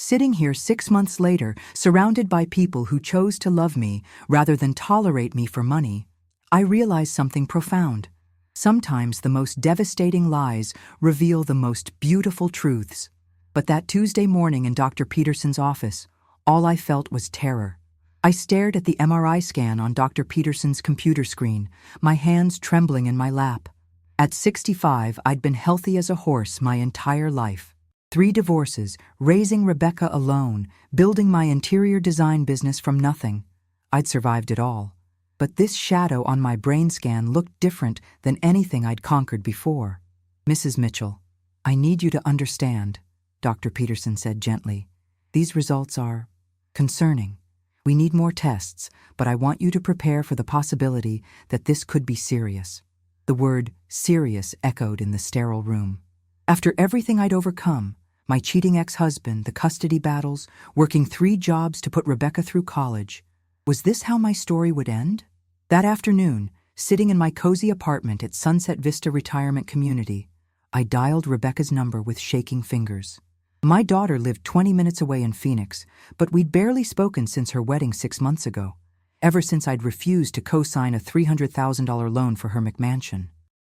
Sitting here 6 months later, surrounded by people who chose to love me rather than tolerate me for money, I realized something profound. Sometimes the most devastating lies reveal the most beautiful truths. But that Tuesday morning in Dr. Peterson's office, all I felt was terror. I stared at the MRI scan on Dr. Peterson's computer screen, my hands trembling in my lap. At 65, I'd been healthy as a horse my entire life. 3 divorces, raising Rebecca alone, building my interior design business from nothing. I'd survived it all. But this shadow on my brain scan looked different than anything I'd conquered before. "Mrs. Mitchell, I need you to understand," Dr. Peterson said gently. "These results are concerning. We need more tests, but I want you to prepare for the possibility that this could be serious." The word serious echoed in the sterile room. After everything I'd overcome, my cheating ex-husband, the custody battles, working 3 jobs to put Rebecca through college, was this how my story would end? That afternoon, sitting in my cozy apartment at Sunset Vista Retirement Community, I dialed Rebecca's number with shaking fingers. My daughter lived 20 minutes away in Phoenix, but we'd barely spoken since her wedding 6 months ago, ever since I'd refused to co-sign a $300,000 loan for her McMansion.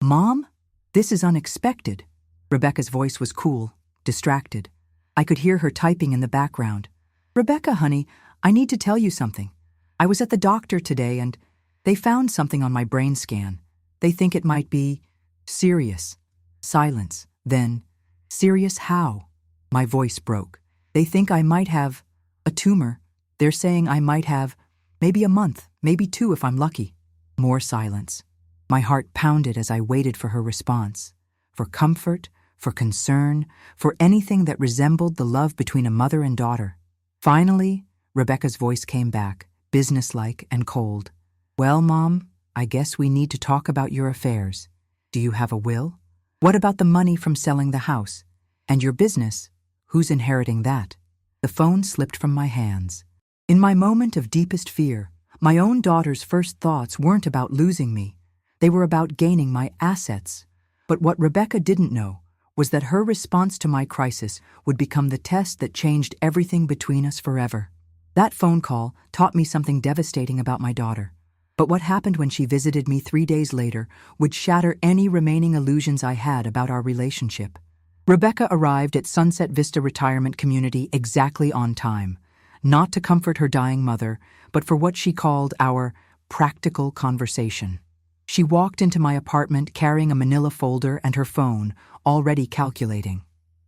"Mom, this is unexpected." Rebecca's voice was cool, distracted. I could hear her typing in the background. "Rebecca, honey, I need to tell you something. I was at the doctor today and they found something on my brain scan. They think it might be serious." Silence. Then, "Serious how?" My voice broke. "They think I might have a tumor. They're saying I might have maybe a month, maybe 2 if I'm lucky." More silence. My heart pounded as I waited for her response. For comfort, for concern, for anything that resembled the love between a mother and daughter. Finally, Rebecca's voice came back, businesslike and cold. "Well, Mom, I guess we need to talk about your affairs. Do you have a will? What about the money from selling the house? And your business? Who's inheriting that?" The phone slipped from my hands. In my moment of deepest fear, my own daughter's first thoughts weren't about losing me. They were about gaining my assets. But what Rebecca didn't know was that her response to my crisis would become the test that changed everything between us forever. That phone call taught me something devastating about my daughter. But what happened when she visited me 3 days later would shatter any remaining illusions I had about our relationship. Rebecca arrived at Sunset Vista Retirement Community exactly on time, not to comfort her dying mother, but for what she called our practical conversation. She walked into my apartment carrying a manila folder and her phone, already calculating.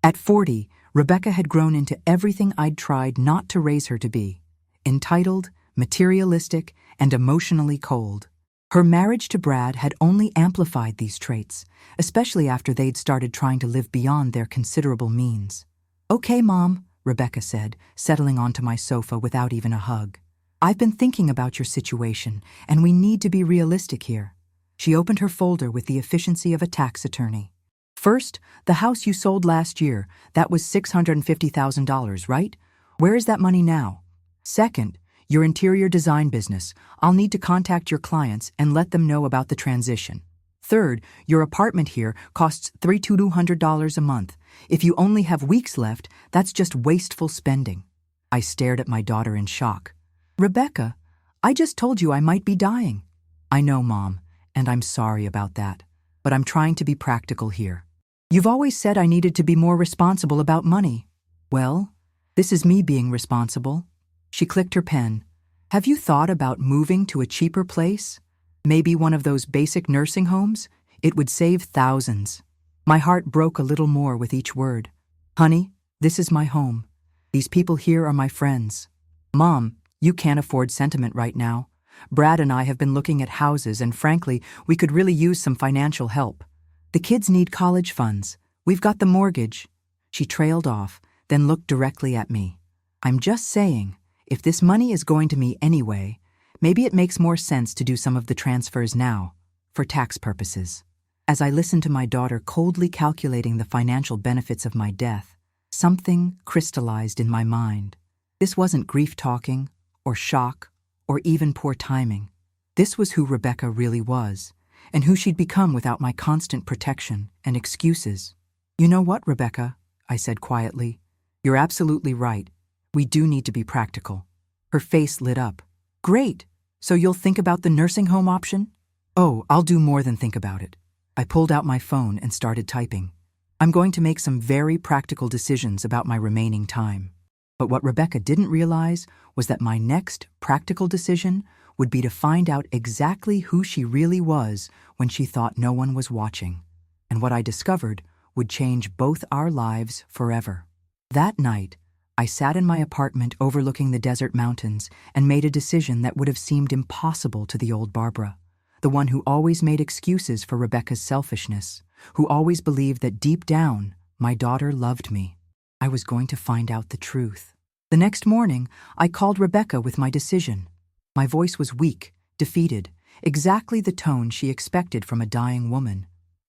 At 40, Rebecca had grown into everything I'd tried not to raise her to be: entitled, materialistic, and emotionally cold. Her marriage to Brad had only amplified these traits, especially after they'd started trying to live beyond their considerable means. "Okay, Mom," Rebecca said, settling onto my sofa without even a hug. "I've been thinking about your situation, and we need to be realistic here." She opened her folder with the efficiency of a tax attorney. "First, the house you sold last year, that was $650,000, right? Where is that money now? Second, your interior design business. I'll need to contact your clients and let them know about the transition. Third, your apartment here costs $3,200 a month. If you only have weeks left, that's just wasteful spending." I stared at my daughter in shock. "Rebecca, I just told you I might be dying." "I know, Mom, and I'm sorry about that, but I'm trying to be practical here. You've always said I needed to be more responsible about money. Well, this is me being responsible." She clicked her pen. "Have you thought about moving to a cheaper place? Maybe one of those basic nursing homes? It would save thousands." My heart broke a little more with each word. "Honey, this is my home. These people here are my friends." "Mom, you can't afford sentiment right now. Brad and I have been looking at houses, and frankly, we could really use some financial help. The kids need college funds. We've got the mortgage." She trailed off, then looked directly at me. "I'm just saying, if this money is going to me anyway, maybe it makes more sense to do some of the transfers now, for tax purposes." As I listened to my daughter coldly calculating the financial benefits of my death, something crystallized in my mind. This wasn't grief talking, or shock, or even poor timing. This was who Rebecca really was, and who she'd become without my constant protection and excuses. "You know what, Rebecca?" I said quietly. You're absolutely right. We do need to be practical. Her face lit up. Great! So you'll think about the nursing home option? Oh, I'll do more than think about it. I pulled out my phone and started typing. I'm going to make some very practical decisions about my remaining time. But what Rebecca didn't realize was that my next practical decision would be to find out exactly who she really was when she thought no one was watching. And what I discovered would change both our lives forever. That night, I sat in my apartment overlooking the desert mountains and made a decision that would have seemed impossible to the old Barbara, the one who always made excuses for Rebecca's selfishness, who always believed that deep down, my daughter loved me. I was going to find out the truth. The next morning, I called Rebecca with my decision. My voice was weak, defeated, exactly the tone she expected from a dying woman.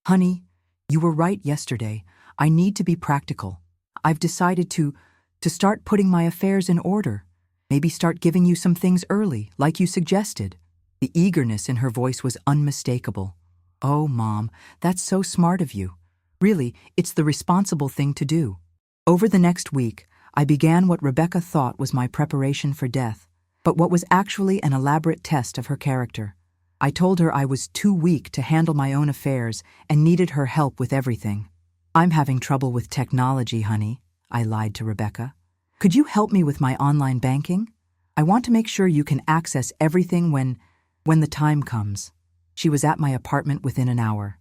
Honey, you were right yesterday. I need to be practical. I've decided to start putting my affairs in order. Maybe start giving you some things early, like you suggested. The eagerness in her voice was unmistakable. Oh, Mom, that's so smart of you. Really, it's the responsible thing to do. Over the next week, I began what Rebecca thought was my preparation for death, but what was actually an elaborate test of her character. I told her I was too weak to handle my own affairs and needed her help with everything. I'm having trouble with technology, honey, I lied to Rebecca. Could you help me with my online banking? I want to make sure you can access everything when the time comes. She was at my apartment within an hour.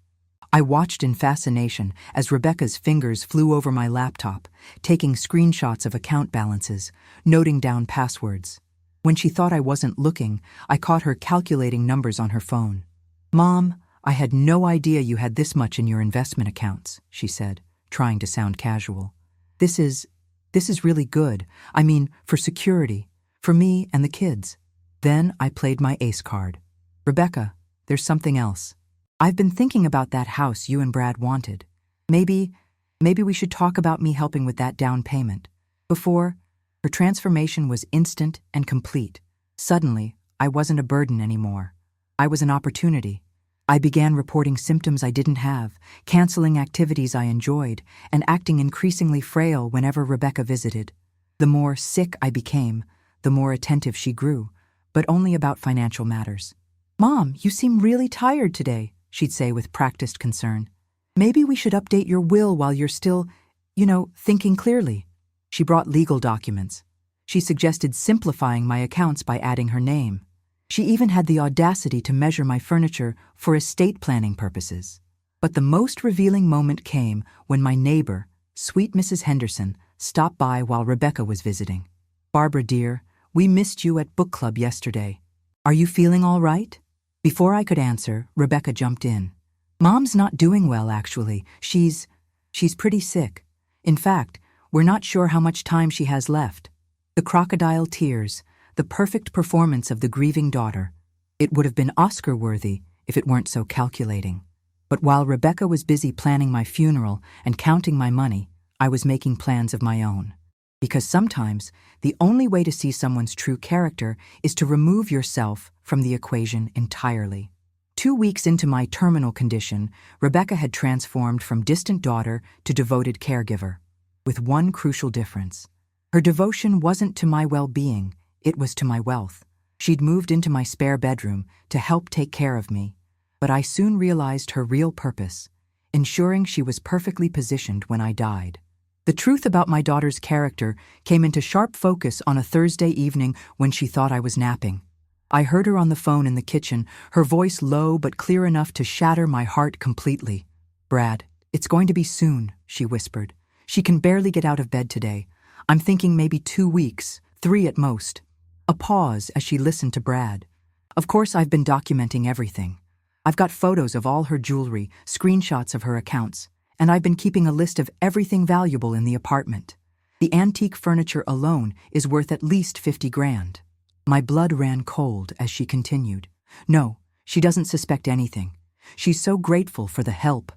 I watched in fascination as Rebecca's fingers flew over my laptop, taking screenshots of account balances, noting down passwords. When she thought I wasn't looking, I caught her calculating numbers on her phone. Mom, I had no idea you had this much in your investment accounts, she said, trying to sound casual. This is really good. I mean, for security, for me and the kids. Then I played my ace card. Rebecca, there's something else. I've been thinking about that house you and Brad wanted. Maybe we should talk about me helping with that down payment. Before, her transformation was instant and complete. Suddenly, I wasn't a burden anymore. I was an opportunity. I began reporting symptoms I didn't have, canceling activities I enjoyed, and acting increasingly frail whenever Rebecca visited. The more sick I became, the more attentive she grew, but only about financial matters. Mom, you seem really tired today, she'd say with practiced concern. Maybe we should update your will while you're still, thinking clearly. She brought legal documents. She suggested simplifying my accounts by adding her name. She even had the audacity to measure my furniture for estate planning purposes. But the most revealing moment came when my neighbor, sweet Mrs. Henderson, stopped by while Rebecca was visiting. Barbara dear, we missed you at book club yesterday. Are you feeling all right? Before I could answer, Rebecca jumped in. Mom's not doing well, actually. She's pretty sick. In fact, we're not sure how much time she has left. The crocodile tears, the perfect performance of the grieving daughter. It would have been Oscar-worthy if it weren't so calculating. But while Rebecca was busy planning my funeral and counting my money, I was making plans of my own. Because sometimes, the only way to see someone's true character is to remove yourself from the equation entirely. 2 weeks into my terminal condition, Rebecca had transformed from distant daughter to devoted caregiver, with one crucial difference. Her devotion wasn't to my well-being, it was to my wealth. She'd moved into my spare bedroom to help take care of me, but I soon realized her real purpose, ensuring she was perfectly positioned when I died. The truth about my daughter's character came into sharp focus on a Thursday evening when she thought I was napping. I heard her on the phone in the kitchen, her voice low but clear enough to shatter my heart completely. Brad, it's going to be soon, she whispered. She can barely get out of bed today. I'm thinking maybe 2 weeks, 3 at most. A pause as she listened to Brad. Of course, I've been documenting everything. I've got photos of all her jewelry, screenshots of her accounts, and I've been keeping a list of everything valuable in the apartment. The antique furniture alone is worth at least 50 grand. My blood ran cold as she continued. No, she doesn't suspect anything. She's so grateful for the help.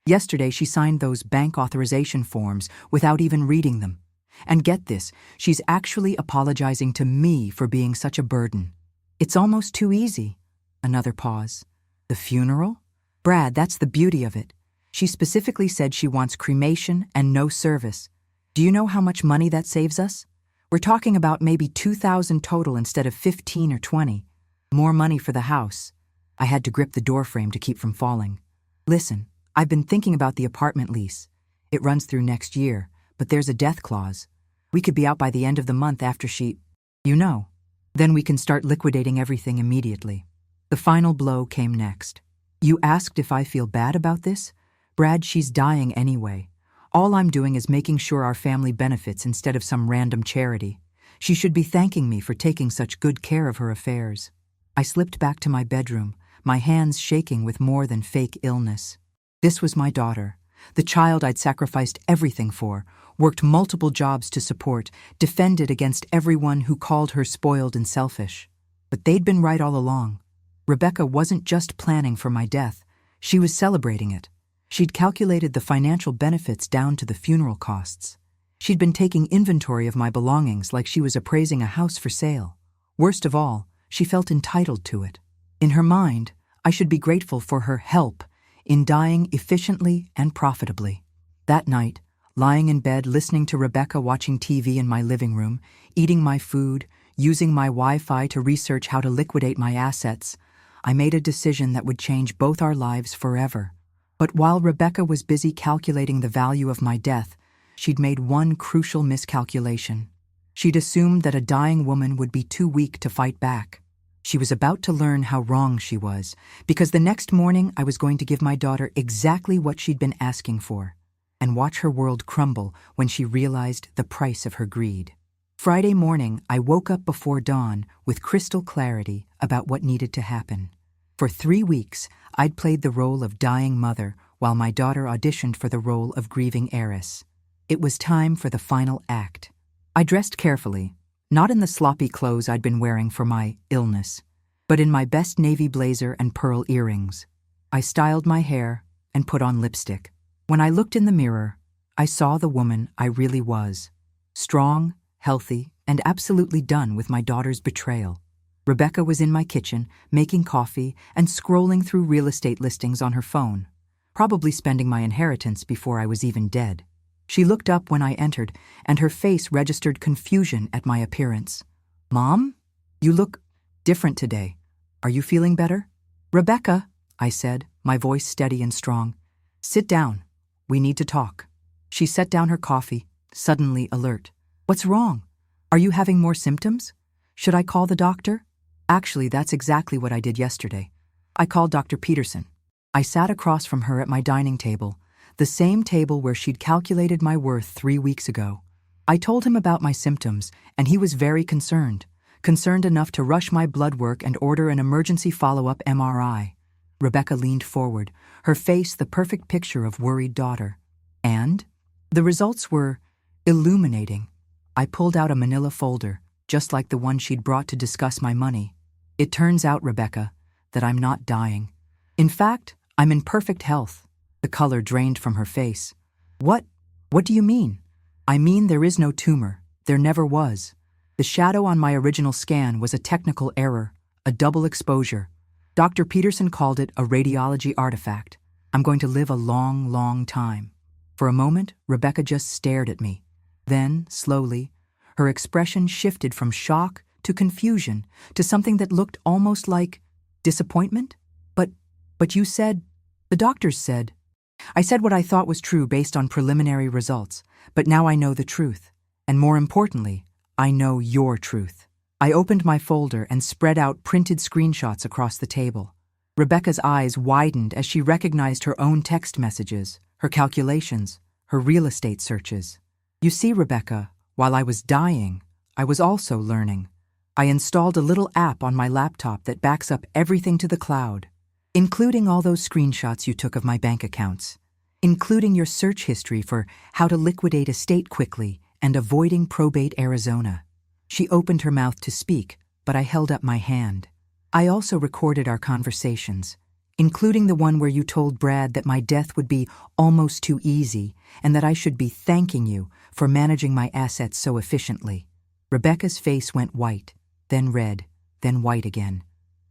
Yesterday she signed those bank authorization forms without even reading them. And get this, she's actually apologizing to me for being such a burden. It's almost too easy. Another pause. The funeral? Brad, that's the beauty of it. She specifically said she wants cremation and no service. Do you know how much money that saves us? We're talking about maybe 2,000 total instead of 15 or 20. More money for the house. I had to grip the doorframe to keep from falling. Listen, I've been thinking about the apartment lease. It runs through next year, but there's a death clause. We could be out by the end of the month after she... You know. Then we can start liquidating everything immediately. The final blow came next. You asked if I feel bad about this? Brad, she's dying anyway. All I'm doing is making sure our family benefits instead of some random charity. She should be thanking me for taking such good care of her affairs. I slipped back to my bedroom, my hands shaking with more than fake illness. This was my daughter, the child I'd sacrificed everything for, worked multiple jobs to support, defended against everyone who called her spoiled and selfish. But they'd been right all along. Rebecca wasn't just planning for my death, she was celebrating it. She'd calculated the financial benefits down to the funeral costs. She'd been taking inventory of my belongings like she was appraising a house for sale. Worst of all, she felt entitled to it. In her mind, I should be grateful for her help in dying efficiently and profitably. That night, lying in bed listening to Rebecca watching TV in my living room, eating my food, using my Wi-Fi to research how to liquidate my assets, I made a decision that would change both our lives forever. But while Rebecca was busy calculating the value of my death, she'd made one crucial miscalculation. She'd assumed that a dying woman would be too weak to fight back. She was about to learn how wrong she was, because the next morning I was going to give my daughter exactly what she'd been asking for, and watch her world crumble when she realized the price of her greed. Friday morning, I woke up before dawn with crystal clarity about what needed to happen. For 3 weeks, I'd played the role of dying mother while my daughter auditioned for the role of grieving heiress. It was time for the final act. I dressed carefully, not in the sloppy clothes I'd been wearing for my illness, but in my best navy blazer and pearl earrings. I styled my hair and put on lipstick. When I looked in the mirror, I saw the woman I really was. Strong, healthy, and absolutely done with my daughter's betrayal. Rebecca was in my kitchen, making coffee and scrolling through real estate listings on her phone, probably spending my inheritance before I was even dead. She looked up when I entered, and her face registered confusion at my appearance. "Mom? You look different today. Are you feeling better?" "Rebecca," I said, my voice steady and strong. "Sit down. We need to talk." She set down her coffee, suddenly alert. "What's wrong? Are you having more symptoms? Should I call the doctor?" Actually, that's exactly what I did yesterday. I called Dr. Peterson. I sat across from her at my dining table, the same table where she'd calculated my worth 3 weeks ago. I told him about my symptoms, and he was very concerned enough to rush my blood work and order an emergency follow-up MRI. Rebecca leaned forward, her face the perfect picture of worried daughter. And the results were illuminating. I pulled out a manila folder, just like the one she'd brought to discuss my money. It turns out, Rebecca, that I'm not dying. In fact, I'm in perfect health. The color drained from her face. What do you mean?" "I mean there is no tumor. There never was. The shadow on my original scan was a technical error, a double exposure. Dr. Peterson called it a radiology artifact. I'm going to live a long, long time." For a moment, Rebecca just stared at me. Then, slowly, her expression shifted from shock to confusion to something that looked almost like disappointment. But you said, the doctors said. I said what I thought was true based on preliminary results, but now I know the truth. And more importantly, I know your truth. I opened my folder and spread out printed screenshots across the table. Rebecca's eyes widened as she recognized her own text messages, her calculations, her real estate searches. You see, Rebecca, while I was dying, I was also learning. I installed a little app on my laptop that backs up everything to the cloud, including all those screenshots you took of my bank accounts, including your search history for how to liquidate estate quickly and avoiding probate Arizona. She opened her mouth to speak, but I held up my hand. I also recorded our conversations, including the one where you told Brad that my death would be almost too easy and that I should be thanking you for managing my assets so efficiently. Rebecca's face went white, then red, then white again.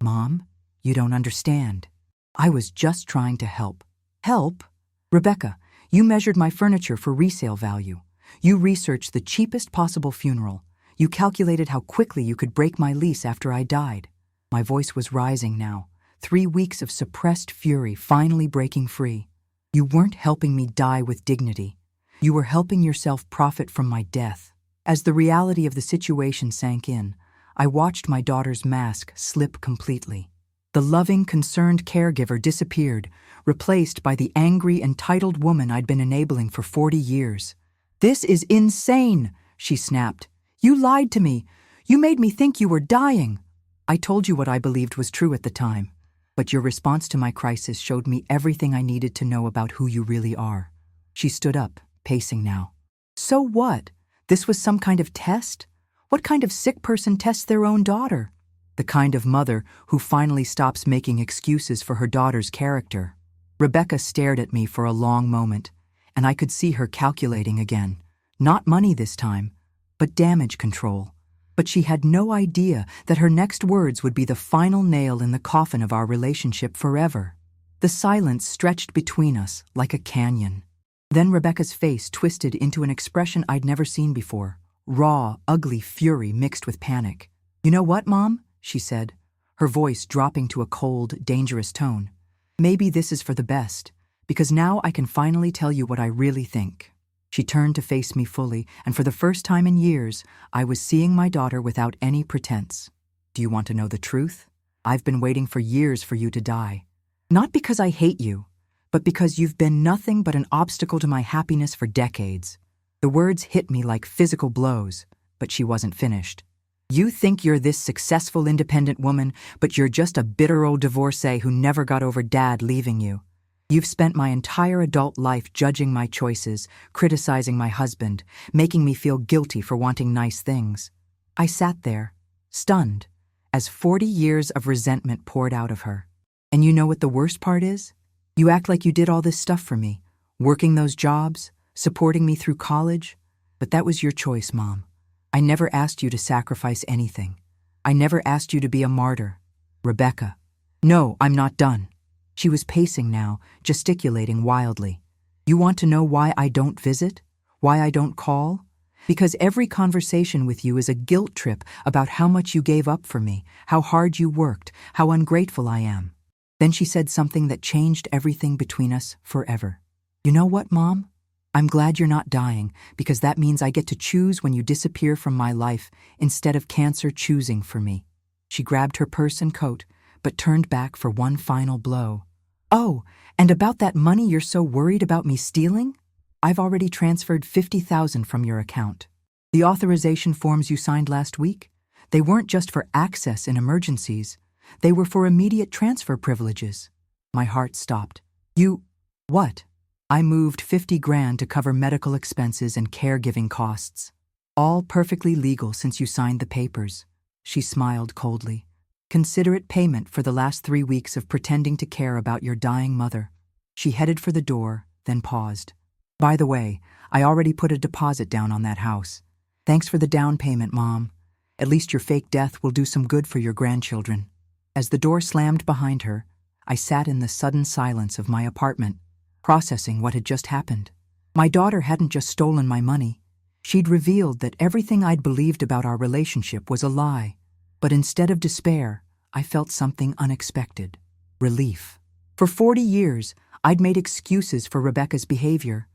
"Mom, you don't understand. I was just trying to help." "Help? Rebecca, you measured my furniture for resale value. You researched the cheapest possible funeral. You calculated how quickly you could break my lease after I died. My voice was rising now, 3 weeks of suppressed fury finally breaking free. You weren't helping me die with dignity. You were helping yourself profit from my death. As the reality of the situation sank in, I watched my daughter's mask slip completely. The loving, concerned caregiver disappeared, replaced by the angry, entitled woman I'd been enabling for 40 years. "This is insane," she snapped. "You lied to me. You made me think you were dying." "I told you what I believed was true at the time, but your response to my crisis showed me everything I needed to know about who you really are." She stood up, pacing now. "So what? This was some kind of test? What kind of sick person tests their own daughter?" "The kind of mother who finally stops making excuses for her daughter's character." Rebecca stared at me for a long moment, and I could see her calculating again. Not money this time, but damage control. But she had no idea that her next words would be the final nail in the coffin of our relationship forever. The silence stretched between us like a canyon. Then Rebecca's face twisted into an expression I'd never seen before. Raw, ugly fury mixed with panic. "You know what, Mom?" she said, her voice dropping to a cold, dangerous tone. "Maybe this is for the best, because now I can finally tell you what I really think." She turned to face me fully, and for the first time in years, I was seeing my daughter without any pretense. "Do you want to know the truth? I've been waiting for years for you to die. Not because I hate you, but because you've been nothing but an obstacle to my happiness for decades." The words hit me like physical blows, but she wasn't finished. "You think you're this successful independent woman, but you're just a bitter old divorcee who never got over Dad leaving you. You've spent my entire adult life judging my choices, criticizing my husband, making me feel guilty for wanting nice things." I sat there, stunned, as 40 years of resentment poured out of her. "And you know what the worst part is? You act like you did all this stuff for me, working those jobs, supporting me through college. But that was your choice, Mom. I never asked you to sacrifice anything. I never asked you to be a martyr." "Rebecca." "No, I'm not done." She was pacing now, gesticulating wildly. "You want to know why I don't visit? Why I don't call? Because every conversation with you is a guilt trip about how much you gave up for me, how hard you worked, how ungrateful I am." Then she said something that changed everything between us forever. "You know what, Mom? I'm glad you're not dying, because that means I get to choose when you disappear from my life instead of cancer choosing for me." She grabbed her purse and coat, but turned back for one final blow. "Oh, and about that money you're so worried about me stealing? I've already transferred $50,000 from your account. The authorization forms you signed last week, they weren't just for access in emergencies, they were for immediate transfer privileges." My heart stopped. "You... what?" "I moved 50 grand to cover medical expenses and caregiving costs. All perfectly legal since you signed the papers." She smiled coldly. "Consider it payment for the last 3 weeks of pretending to care about your dying mother." She headed for the door, then paused. "By the way, I already put a deposit down on that house. Thanks for the down payment, Mom. At least your fake death will do some good for your grandchildren." As the door slammed behind her, I sat in the sudden silence of my apartment, processing what had just happened. My daughter hadn't just stolen my money. She'd revealed that everything I'd believed about our relationship was a lie. But instead of despair, I felt something unexpected. Relief. For 40 years, I'd made excuses for Rebecca's behavior.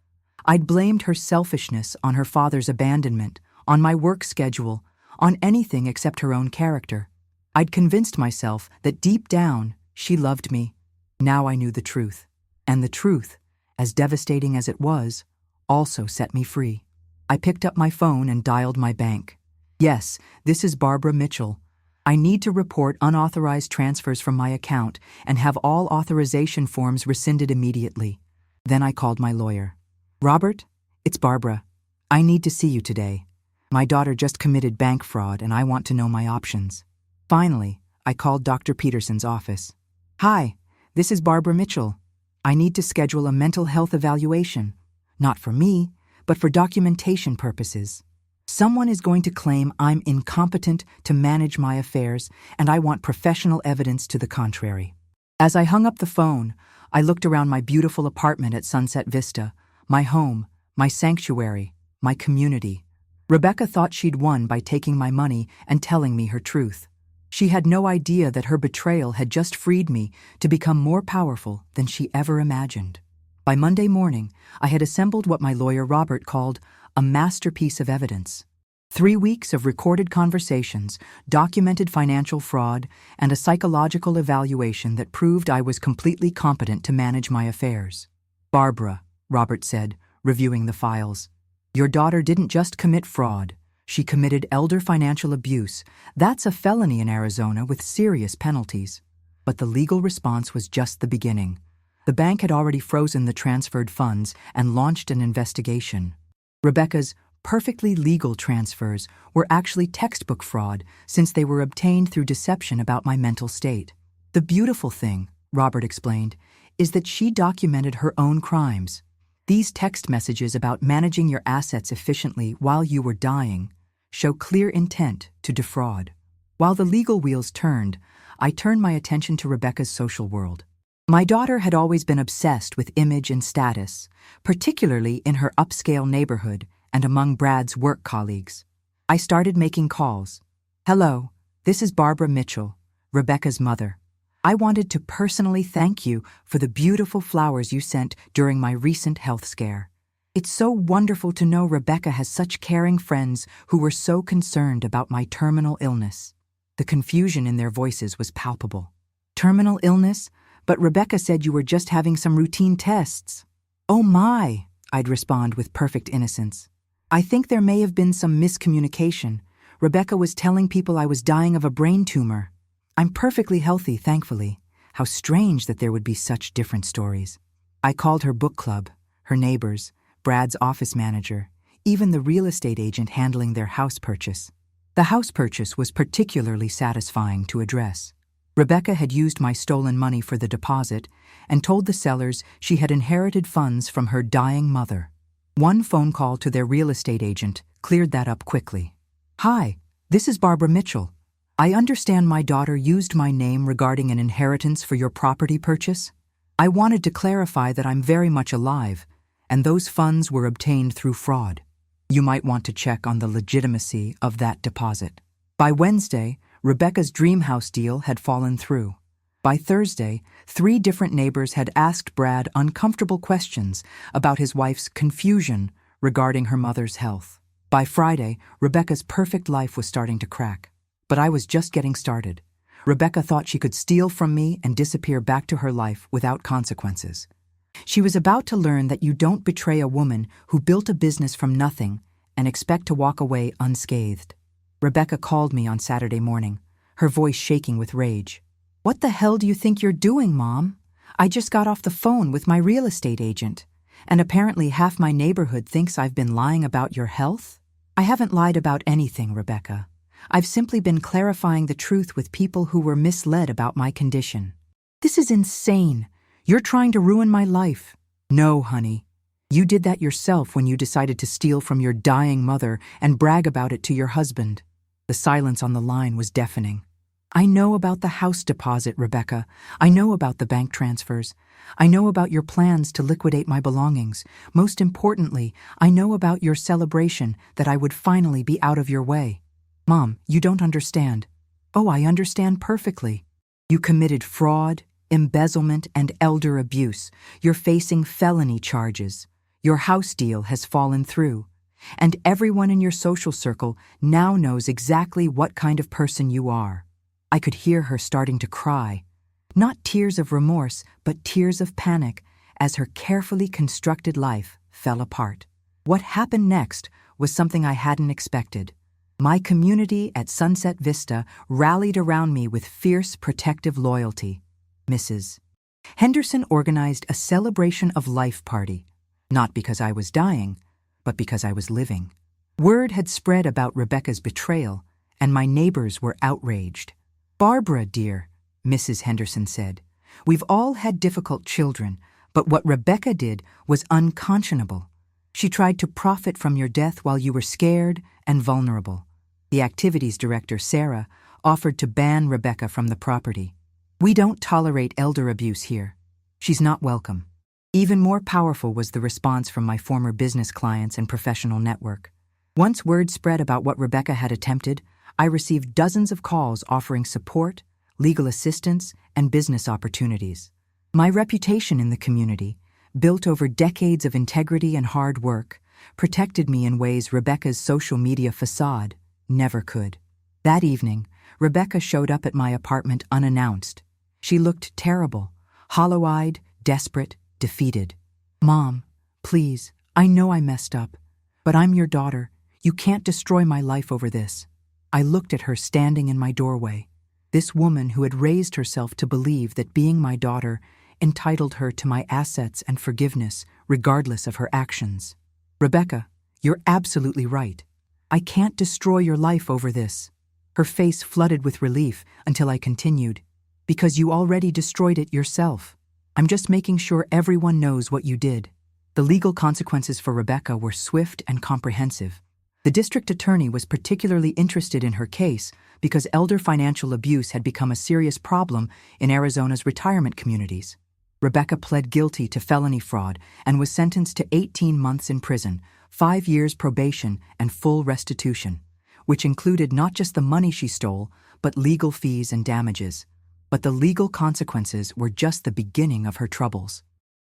I'd blamed her selfishness on her father's abandonment, on my work schedule, on anything except her own character. I'd convinced myself that deep down, she loved me. Now I knew the truth. And the truth, as devastating as it was, also set me free. I picked up my phone and dialed my bank. "Yes, this is Barbara Mitchell. I need to report unauthorized transfers from my account and have all authorization forms rescinded immediately." Then I called my lawyer. "Robert, it's Barbara. I need to see you today. My daughter just committed bank fraud and I want to know my options." Finally, I called Dr. Peterson's office. "Hi, this is Barbara Mitchell. I need to schedule a mental health evaluation. Not for me, but for documentation purposes. Someone is going to claim I'm incompetent to manage my affairs, and I want professional evidence to the contrary." As I hung up the phone, I looked around my beautiful apartment at Sunset Vista, my home, my sanctuary. my community. Rebecca thought she'd won by taking my money and telling me her truth. She had no idea that her betrayal had just freed me to become more powerful than she ever imagined. By Monday morning, I had assembled what my lawyer Robert called a masterpiece of evidence. 3 weeks of recorded conversations, documented financial fraud, and a psychological evaluation that proved I was completely competent to manage my affairs. "Barbara," Robert said, reviewing the files, "your daughter didn't just commit fraud. She committed elder financial abuse. That's a felony in Arizona with serious penalties." But the legal response was just the beginning. The bank had already frozen the transferred funds and launched an investigation. Rebecca's perfectly legal transfers were actually textbook fraud since they were obtained through deception about my mental state. "The beautiful thing," Robert explained, "is that she documented her own crimes. These text messages about managing your assets efficiently while you were dying show clear intent to defraud." While the legal wheels turned, I turned my attention to Rebecca's social world. My daughter had always been obsessed with image and status, particularly in her upscale neighborhood and among Brad's work colleagues. I started making calls. "Hello, this is Barbara Mitchell, Rebecca's mother. I wanted to personally thank you for the beautiful flowers you sent during my recent health scare. It's so wonderful to know Rebecca has such caring friends who were so concerned about my terminal illness." The confusion in their voices was palpable. "Terminal illness? But Rebecca said you were just having some routine tests." "Oh my," I'd respond with perfect innocence. "I think there may have been some miscommunication. Rebecca was telling people I was dying of a brain tumor. I'm perfectly healthy, thankfully. How strange that there would be such different stories." I called her book club, her neighbors, Brad's office manager, even the real estate agent handling their house purchase. The house purchase was particularly satisfying to address. Rebecca had used my stolen money for the deposit and told the sellers she had inherited funds from her dying mother. One phone call to their real estate agent cleared that up quickly. "Hi, this is Barbara Mitchell. I understand my daughter used my name regarding an inheritance for your property purchase. I wanted to clarify that I'm very much alive, and those funds were obtained through fraud. You might want to check on the legitimacy of that deposit." By Wednesday, Rebecca's dream house deal had fallen through. By Thursday, 3 different neighbors had asked Brad uncomfortable questions about his wife's confusion regarding her mother's health. By Friday, Rebecca's perfect life was starting to crack. But I was just getting started. Rebecca thought she could steal from me and disappear back to her life without consequences. She was about to learn that you don't betray a woman who built a business from nothing and expect to walk away unscathed. Rebecca called me on Saturday morning, her voice shaking with rage. "What the hell do you think you're doing, Mom? I just got off the phone with my real estate agent, and apparently half my neighborhood thinks I've been lying about your health." "I haven't lied about anything, Rebecca. I've simply been clarifying the truth with people who were misled about my condition." "This is insane. You're trying to ruin my life." "No, honey. You did that yourself when you decided to steal from your dying mother and brag about it to your husband." The silence on the line was deafening. "I know about the house deposit, Rebecca. I know about the bank transfers. I know about your plans to liquidate my belongings. Most importantly, I know about your celebration that I would finally be out of your way." "Mom, you don't understand." "Oh, I understand perfectly. You committed fraud, embezzlement, and elder abuse. You're facing felony charges. Your house deal has fallen through. And everyone in your social circle now knows exactly what kind of person you are." I could hear her starting to cry. Not tears of remorse, but tears of panic as her carefully constructed life fell apart. What happened next was something I hadn't expected. My community at Sunset Vista rallied around me with fierce protective loyalty. Mrs. Henderson organized a celebration of life party, not because I was dying, but because I was living. Word had spread about Rebecca's betrayal, and my neighbors were outraged. "Barbara, dear," Mrs. Henderson said, "we've all had difficult children, but what Rebecca did was unconscionable. She tried to profit from your death while you were scared and vulnerable." The activities director, Sarah, offered to ban Rebecca from the property. "We don't tolerate elder abuse here. She's not welcome." Even more powerful was the response from my former business clients and professional network. Once word spread about what Rebecca had attempted, I received dozens of calls offering support, legal assistance, and business opportunities. My reputation in the community, built over decades of integrity and hard work, protected me in ways Rebecca's social media facade never could. That evening, Rebecca showed up at my apartment unannounced. She looked terrible, hollow-eyed, desperate, defeated. "Mom, please, I know I messed up, but I'm your daughter. You can't destroy my life over this." I looked at her standing in my doorway. This woman who had raised herself to believe that being my daughter entitled her to my assets and forgiveness regardless of her actions. "Rebecca, you're absolutely right. I can't destroy your life over this." Her face flooded with relief until I continued, "Because you already destroyed it yourself. I'm just making sure everyone knows what you did." The legal consequences for Rebecca were swift and comprehensive. The district attorney was particularly interested in her case because elder financial abuse had become a serious problem in Arizona's retirement communities. Rebecca pled guilty to felony fraud and was sentenced to 18 months in prison, 5 years probation, and full restitution, which included not just the money she stole, but legal fees and damages. But the legal consequences were just the beginning of her troubles.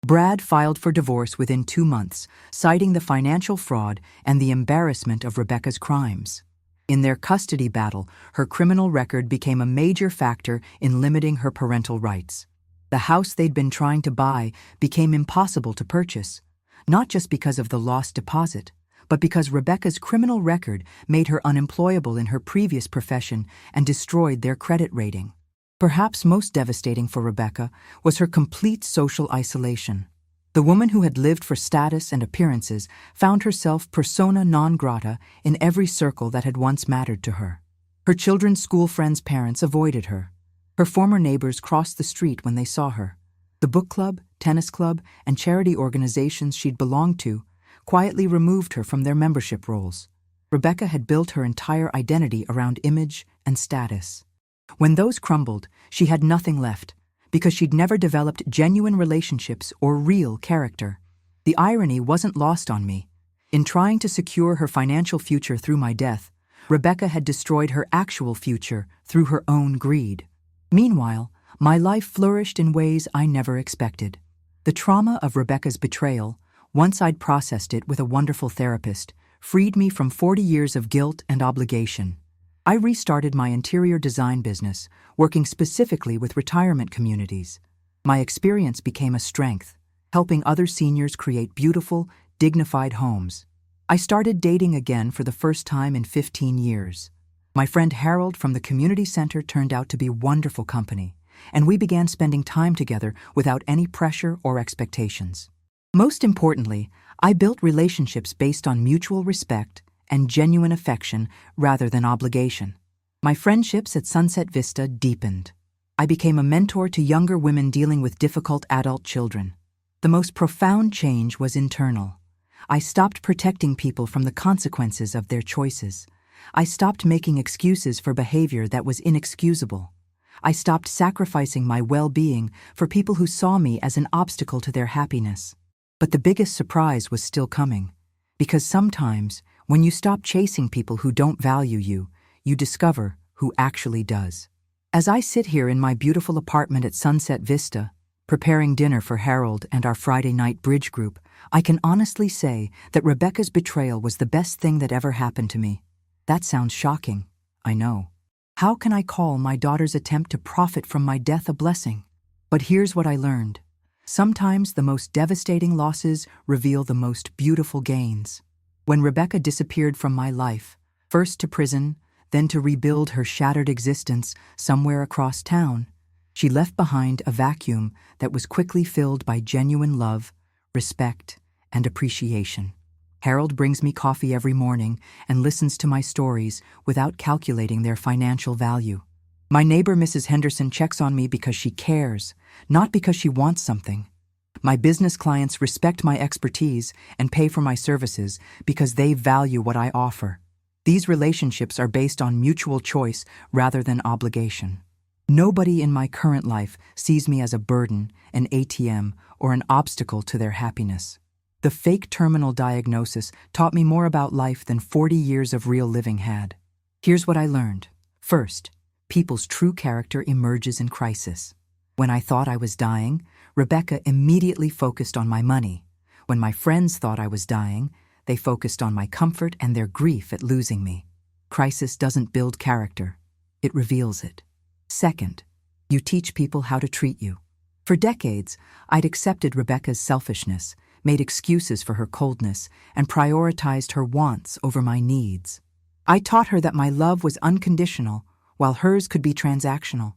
Brad filed for divorce within 2 months, citing the financial fraud and the embarrassment of Rebecca's crimes. In their custody battle, her criminal record became a major factor in limiting her parental rights. The house they'd been trying to buy became impossible to purchase, not just because of the lost deposit, but because Rebecca's criminal record made her unemployable in her previous profession and destroyed their credit rating. Perhaps most devastating for Rebecca was her complete social isolation. The woman who had lived for status and appearances found herself persona non grata in every circle that had once mattered to her. Her children's school friends' parents avoided her. Her former neighbors crossed the street when they saw her. The book club, tennis club, and charity organizations she'd belonged to quietly removed her from their membership rolls. Rebecca had built her entire identity around image and status. When those crumbled, she had nothing left, because she'd never developed genuine relationships or real character. The irony wasn't lost on me. In trying to secure her financial future through my death, Rebecca had destroyed her actual future through her own greed. Meanwhile, my life flourished in ways I never expected. The trauma of Rebecca's betrayal, once I'd processed it with a wonderful therapist, freed me from 40 years of guilt and obligation. I restarted my interior design business, working specifically with retirement communities. My experience became a strength, helping other seniors create beautiful, dignified homes. I started dating again for the first time in 15 years. My friend Harold from the community center turned out to be wonderful company, and we began spending time together without any pressure or expectations. Most importantly, I built relationships based on mutual respect and genuine affection rather than obligation. My friendships at Sunset Vista deepened. I became a mentor to younger women dealing with difficult adult children. The most profound change was internal. I stopped protecting people from the consequences of their choices. I stopped making excuses for behavior that was inexcusable. I stopped sacrificing my well-being for people who saw me as an obstacle to their happiness. But the biggest surprise was still coming, because sometimes, when you stop chasing people who don't value you, you discover who actually does. As I sit here in my beautiful apartment at Sunset Vista, preparing dinner for Harold and our Friday night bridge group, I can honestly say that Rebecca's betrayal was the best thing that ever happened to me. That sounds shocking, I know. How can I call my daughter's attempt to profit from my death a blessing? But here's what I learned. Sometimes the most devastating losses reveal the most beautiful gains. When Rebecca disappeared from my life, first to prison, then to rebuild her shattered existence somewhere across town, she left behind a vacuum that was quickly filled by genuine love, respect, and appreciation. Harold brings me coffee every morning and listens to my stories without calculating their financial value. My neighbor Mrs. Henderson checks on me because she cares, not because she wants something. My business clients respect my expertise and pay for my services because they value what I offer. These relationships are based on mutual choice rather than obligation. Nobody in my current life sees me as a burden, an ATM, or an obstacle to their happiness. The fake terminal diagnosis taught me more about life than 40 years of real living had. Here's what I learned. First, people's true character emerges in crisis. When I thought I was dying, Rebecca immediately focused on my money. When my friends thought I was dying, they focused on my comfort and their grief at losing me. Crisis doesn't build character. It reveals it. Second, you teach people how to treat you. For decades, I'd accepted Rebecca's selfishness, made excuses for her coldness, and prioritized her wants over my needs. I taught her that my love was unconditional, while hers could be transactional.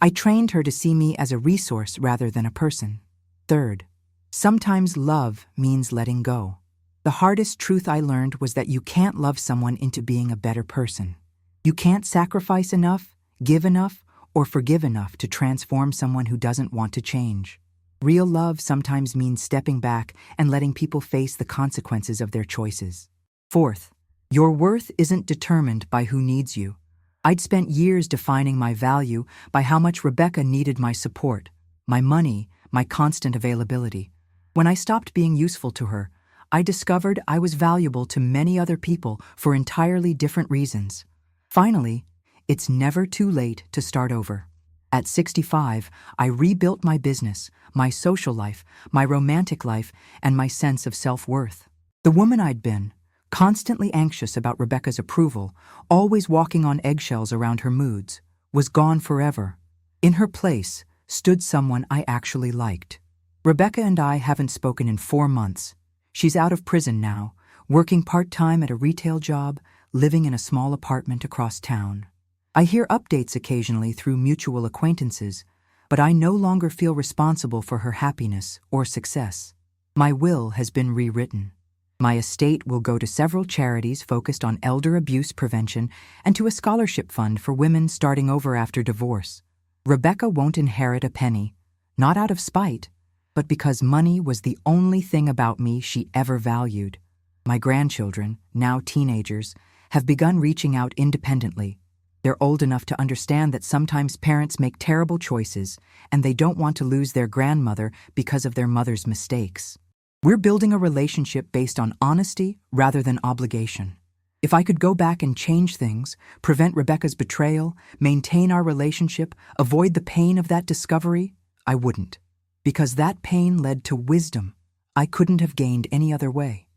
I trained her to see me as a resource rather than a person. Third, sometimes love means letting go. The hardest truth I learned was that you can't love someone into being a better person. You can't sacrifice enough, give enough, or forgive enough to transform someone who doesn't want to change. Real love sometimes means stepping back and letting people face the consequences of their choices. Fourth, your worth isn't determined by who needs you. I'd spent years defining my value by how much Rebecca needed my support, my money, my constant availability. When I stopped being useful to her, I discovered I was valuable to many other people for entirely different reasons. Finally, it's never too late to start over. At 65, I rebuilt my business, my social life, my romantic life, and my sense of self-worth. The woman I'd been, constantly anxious about Rebecca's approval, always walking on eggshells around her moods, was gone forever. In her place stood someone I actually liked. Rebecca and I haven't spoken in 4 months. She's out of prison now, working part-time at a retail job, living in a small apartment across town. I hear updates occasionally through mutual acquaintances, but I no longer feel responsible for her happiness or success. My will has been rewritten. My estate will go to several charities focused on elder abuse prevention and to a scholarship fund for women starting over after divorce. Rebecca won't inherit a penny, not out of spite, but because money was the only thing about me she ever valued. My grandchildren, now teenagers, have begun reaching out independently. They're old enough to understand that sometimes parents make terrible choices and they don't want to lose their grandmother because of their mother's mistakes. We're building a relationship based on honesty rather than obligation. If I could go back and change things, prevent Rebecca's betrayal, maintain our relationship, avoid the pain of that discovery, I wouldn't. Because that pain led to wisdom I couldn't have gained any other way.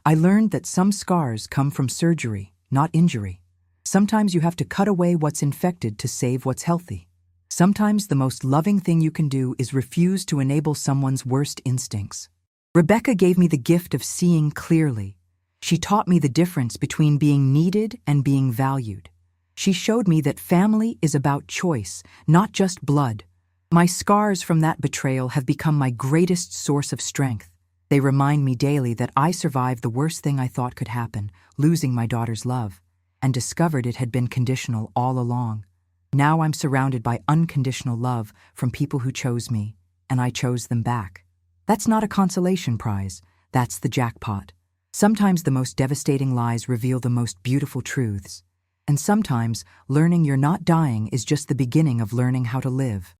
I learned that some scars come from surgery, not injury. Sometimes you have to cut away what's infected to save what's healthy. Sometimes the most loving thing you can do is refuse to enable someone's worst instincts. Rebecca gave me the gift of seeing clearly. She taught me the difference between being needed and being valued. She showed me that family is about choice, not just blood. My scars from that betrayal have become my greatest source of strength. They remind me daily that I survived the worst thing I thought could happen, losing my daughter's love, and discovered it had been conditional all along. Now I'm surrounded by unconditional love from people who chose me, and I chose them back. That's not a consolation prize, that's the jackpot. Sometimes the most devastating lies reveal the most beautiful truths. And sometimes learning you're not dying is just the beginning of learning how to live.